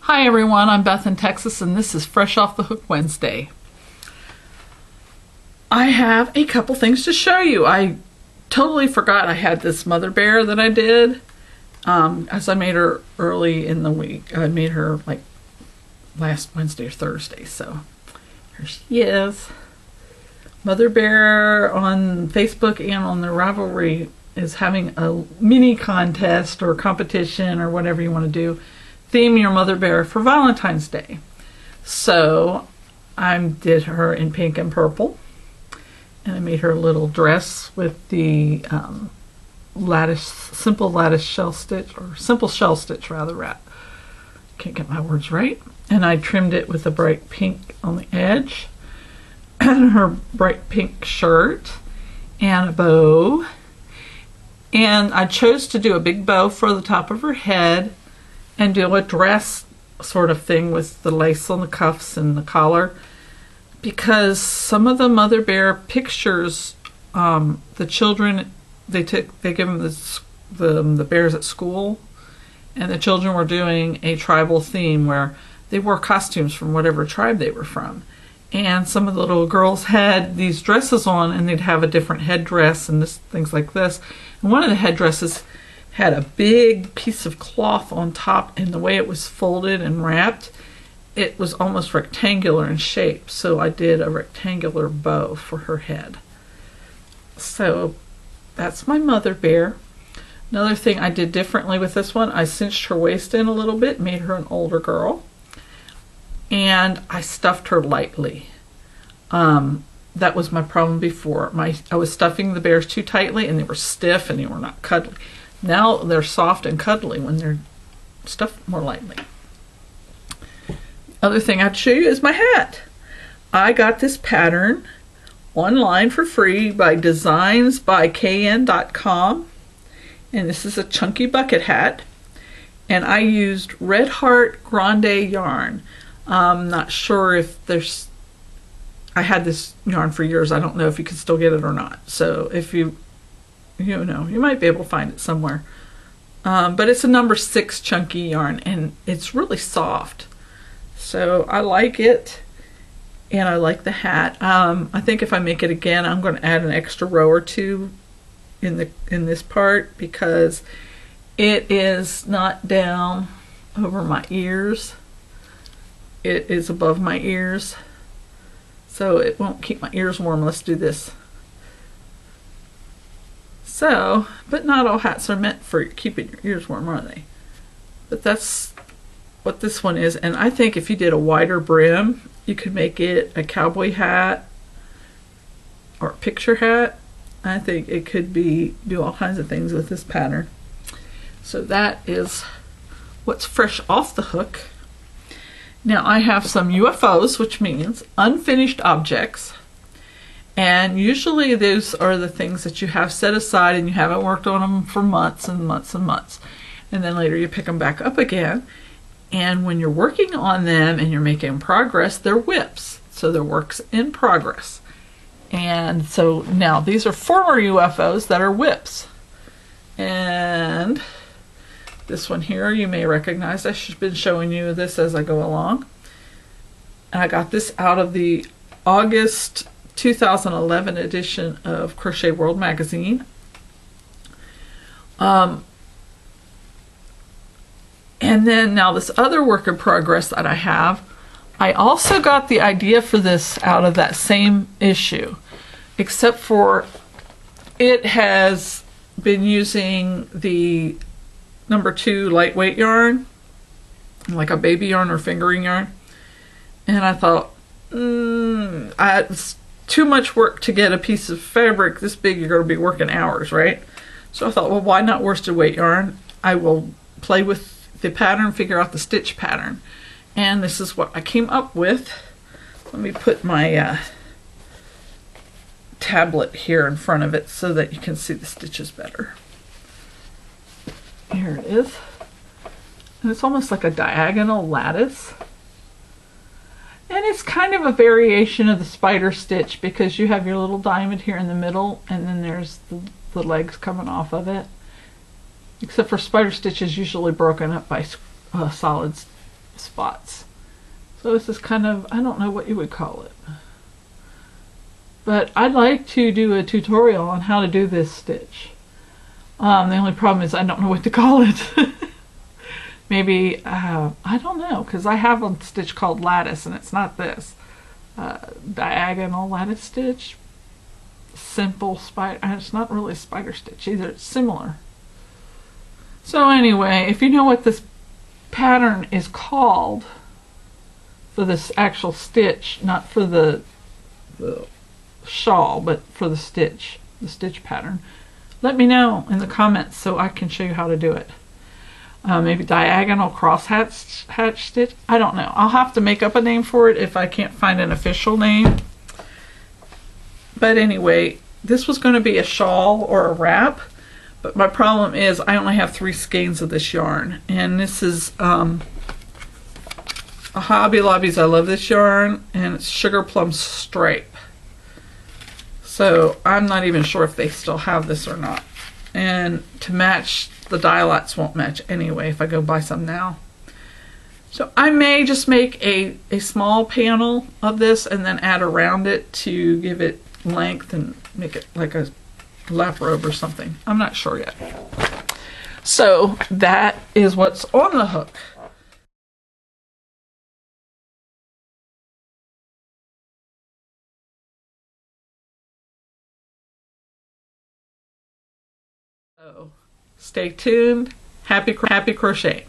Hi everyone, I'm Beth in Texas and this is Fresh Off the Hook Wednesday. I have a couple things to show you. I totally forgot I had this mother bear that I did. As I made her early in the week. I made her like last Wednesday or Thursday, so here she is. Mother Bear on Facebook and on the Ravelry is having a mini contest or competition or whatever you want to do. Theme your mother bear for Valentine's Day. So I did her in pink and purple, and I made her a little dress with the simple lattice shell stitch, or simple shell stitch rather. Can't get my words right. And I trimmed it with a bright pink on the edge, and her bright pink shirt, and a bow. And I chose to do a big bow for the top of her head, and do a dress sort of thing with the lace on the cuffs and the collar, because some of the mother bear pictures, the children, they give them the bears at school, and the children were doing a tribal theme where they wore costumes from whatever tribe they were from, and some of the little girls had these dresses on, and they'd have a different headdress and things like this. And one of the headdresses had a big piece of cloth on top, and the way it was folded and wrapped, it was almost rectangular in shape. So I did a rectangular bow for her head. So that's my mother bear. Another thing I did differently with this one, I cinched her waist in a little bit, made her an older girl, and I stuffed her lightly. That was my problem before. I was stuffing the bears too tightly, and they were stiff and they were not cuddly. Now they're soft and cuddly when they're stuffed more lightly. Other thing I'd show you is my hat. I got this pattern online for free by designsbykn.com, and this is a chunky bucket hat, and I used Red Heart Grande yarn. I'm not sure if I had this yarn for years. I don't know if you can still get it or not. So if you might be able to find it somewhere. But it's a number 6 chunky yarn, and it's really soft. So I like it, and I like the hat. I think if I make it again, I'm going to add an extra row or two in this part, because it is not down over my ears. It is above my ears, so it won't keep my ears warm. Let's do this. So, but not all hats are meant for keeping your ears warm, are they? But that's what this one is. And I think if you did a wider brim, you could make it a cowboy hat or a picture hat. I think it could do all kinds of things with this pattern. So that is what's fresh off the hook. Now I have some UFOs, which means unfinished objects. And usually those are the things that you have set aside and you haven't worked on them for months and months and months. And then later you pick them back up again. And when you're working on them and you're making progress, they're whips. So they're works in progress. And so now these are former UFOs that are whips. And this one here you may recognize. I've been showing you this as I go along. And I got this out of the August 2011 edition of Crochet World magazine. And then now this other work in progress that I have, I also got the idea for this out of that same issue, except for it has been using the number 2 lightweight yarn, like a baby yarn or fingering yarn. And I thought, it's too much work to get a piece of fabric this big. You're going to be working hours, right? So I thought, well, why not worsted weight yarn? I will play with the pattern, figure out the stitch pattern. And this is what I came up with. Let me put my tablet here in front of it so that you can see the stitches better. Here it is. And it's almost like a diagonal lattice. And it's kind of a variation of the spider stitch, because you have your little diamond here in the middle, and then there's the legs coming off of it. Except for spider stitch is usually broken up by solid spots. So this is kind of, I don't know what you would call it. But I'd like to do a tutorial on how to do this stitch. The only problem is I don't know what to call it. Maybe, I don't know, because I have a stitch called lattice, and it's not this. Diagonal lattice stitch. Simple spider, it's not really a spider stitch either, it's similar. So anyway, if you know what this pattern is called for this actual stitch, not for the shawl, but for the stitch pattern, let me know in the comments so I can show you how to do it. Maybe diagonal cross hatch stitch, I don't know. I'll have to make up a name for it if I can't find an official name. But anyway, this was going to be a shawl or a wrap, but my problem is I only have 3 skeins of this yarn, and this is a Hobby Lobby's. I love this yarn, and it's Sugar Plum Stripe. So I'm not even sure if they still have this or not. And to match, the die lots won't match anyway if I go buy some now. So I may just make a small panel of this and then add around it to give it length and make it like a lap robe or something. I'm not sure yet. So that is what's on the hook. So stay tuned. Happy crocheting.